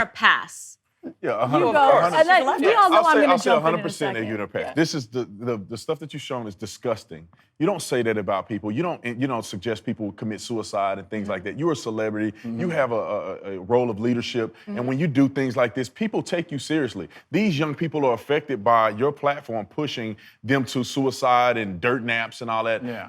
a pass. Yeah, 100%. You go. And then we all know I'm going to jump in a 100% second. they give it a pass. This is the stuff that you've shown is disgusting. You don't say that about people. You don't suggest people commit suicide and things like that. You're a celebrity. You have a role of leadership. And when you do things like this, people take you seriously. These young people are affected by your platform pushing them to suicide and dirt naps and all that. Yeah.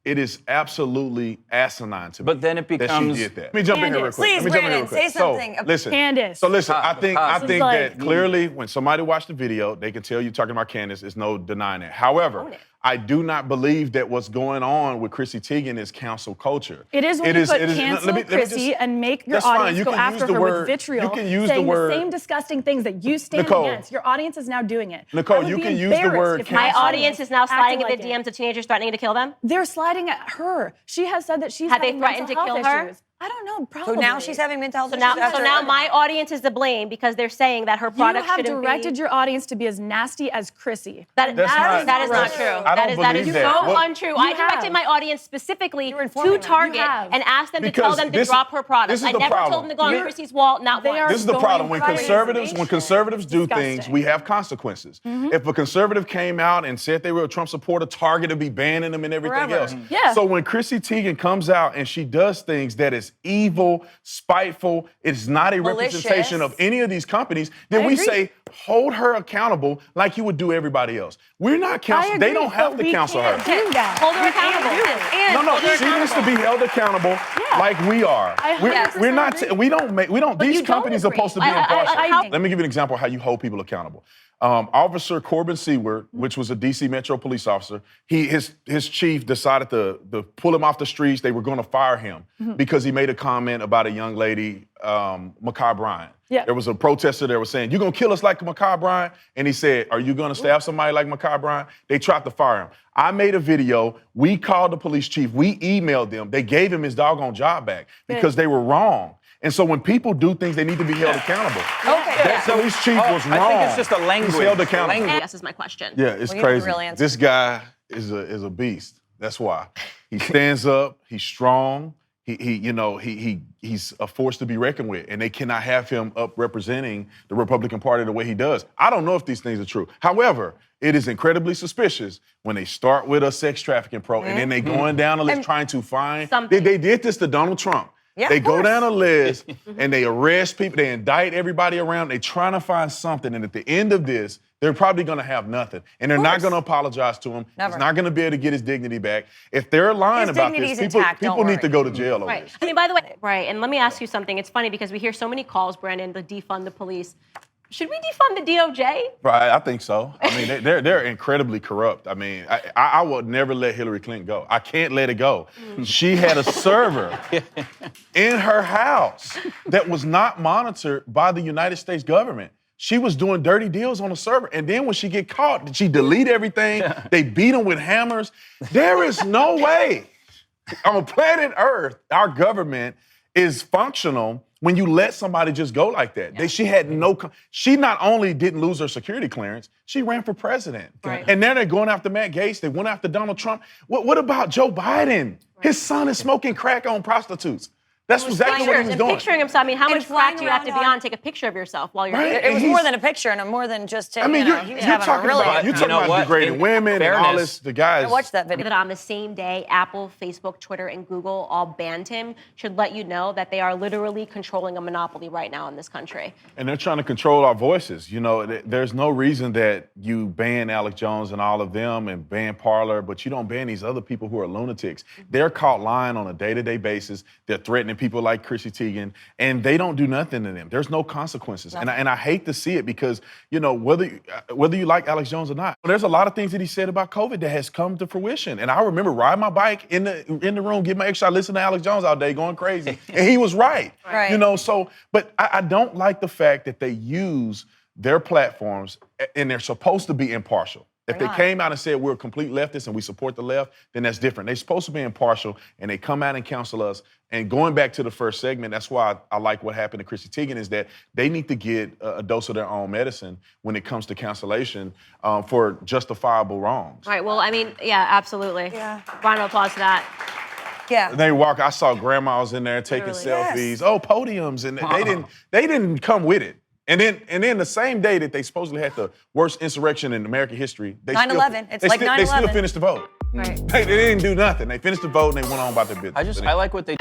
It is absolutely asinine to me. But then it becomes. That she did that. Let me jump in here real quick. Please, Let me jump in here Brandon, real quick. say something. Candace. So listen, I think like- that clearly when somebody watched the video, they can tell you're talking about Candace. There's no denying that. However, I do not believe that what's going on with Chrissy Teigen is cancel culture. It is when you put cancel Chrissy and make your audience go after her with vitriol, you can use saying the word, same disgusting things that you stand Nicole, against. Your audience is now doing it. Nicole, you can use the word cancel. My audience is now sliding into like DMs of teenagers threatening to kill them? They're sliding at her. She has said that she's Have they having threatened to mental kill health her? issues. I don't know, probably. So now she's having mental health So issues. now my audience is to blame because they're saying that her product You have shouldn't directed be. your audience to be as nasty as Chrissy. That is not true. I don't That is believe that. so What- untrue. I directed my audience specifically to Target and asked them to Because tell them to this- drop her product. this is I the never problem. told them to go on Chrissy's wall, not once. This is the problem. When crazy. conservatives do Disgusting. things, we have consequences. If a conservative came out and said they were a Trump supporter, Target would be banning them and everything Forever. else. Yeah. So when Chrissy Teigen comes out and she does things that is evil, spiteful, it's not a representation of any of these companies, then we say hold her accountable like you would do everybody else. We're not counseling. They don't have to counsel her. Do that. Hold her accountable. No, she needs to be held accountable like we are. We're not. These companies are supposed to be impartial. Let me give you an example of how you hold people accountable. Officer Corbin Seward, which was a D.C. Metro police officer, his chief decided to pull him off the streets. They were going to fire him because he made a comment about a young lady, Ma'Khia Bryant. Yeah. There was a protester that was saying, "You're going to kill us like Ma'Khia Bryant?" And he said, "Are you going to stab somebody like Ma'Khia Bryant?" They tried to fire him. I made a video. We called the police chief. We emailed them. They gave him his doggone job back because they were wrong. And so when people do things, they need to be held accountable. Okay. That police chief was wrong. I think it's just a language. He's held accountable. Yes, is my question. Yeah, it's Well, you have the crazy. real answer. This guy is a beast. That's why. He stands up. He's strong. He's a force to be reckoned with, and they cannot have him up representing the Republican Party the way he does. I don't know if these things are true. However, it is incredibly suspicious when they start with a sex trafficking pro and then they going down a list trying to find. They did this to Donald Trump. Yeah, they of go course. down a list and they arrest people. They indict everybody around. They're trying to find something, and at the end of this, they're probably going to have nothing, and they're not going to apologize to him. Never. He's not going to be able to get his dignity back. If they're lying His about dignity's this, intact, people don't need to worry. go to jail over Right. this. I mean, by the way, right, and let me ask you something. It's funny because we hear so many calls, Brandon, to defund the police. Should we defund the DOJ? Right, I think so. I mean, they're incredibly corrupt. I mean, I would never let Hillary Clinton go. I can't let it go. She had a server in her house that was not monitored by the United States government. She was doing dirty deals on the server. And then when she get caught, did she delete everything? They beat them with hammers. There is no way on planet Earth our government is functional when you let somebody just go like that. She not only didn't lose her security clearance, she ran for president. Right. And now they're going after Matt Gaetz. They went after Donald Trump. What about Joe Biden? His son is smoking crack on prostitutes. That's exactly what he was and doing. picturing himself, I mean, how And much crack flying do you have to be around on? Take a picture of yourself while you're Right. It was And more he's- than a picture and more than just to, I mean, he you're was having a talking really about, good you're talking about degrading women and all this. The guys. I watched that video. that on the same day Apple, Facebook, Twitter, and Google all banned him should let you know that they are literally controlling a monopoly right now in this country. And they're trying to control our voices. You know, there's no reason that you ban Alex Jones and all of them and ban Parler, but you don't ban these other people who are lunatics. They're caught lying on a day-to-day basis. They're threatening people like Chrissy Teigen, and they don't do nothing to them. There's no consequences. And I hate to see it because, you know, whether you like Alex Jones or not, there's a lot of things that he said about COVID that has come to fruition. And I remember riding my bike in the room, getting my exercise, listening to Alex Jones all day, going crazy. And he was right. Right. You know, so, but I don't like the fact that they use their platforms and they're supposed to be impartial. If they came out and said we're complete leftists and we support the left, then that's different. They're supposed to be impartial, and they come out and counsel us. And going back to the first segment, that's why I like what happened to Chrissy Teigen is that they need to get a dose of their own medicine when it comes to cancellation for justifiable wrongs. Right, well, I mean, yeah, absolutely. Yeah. Round of applause to that. Yeah. They walk. I saw grandmas in there taking selfies. Yes. Oh, podiums, and they didn't come with it. And then the same day that they supposedly had the worst insurrection in American history, 9/11. It's like 9/11. They still finished the vote. Right. They didn't do nothing. They finished the vote and they went on about their business. I like what they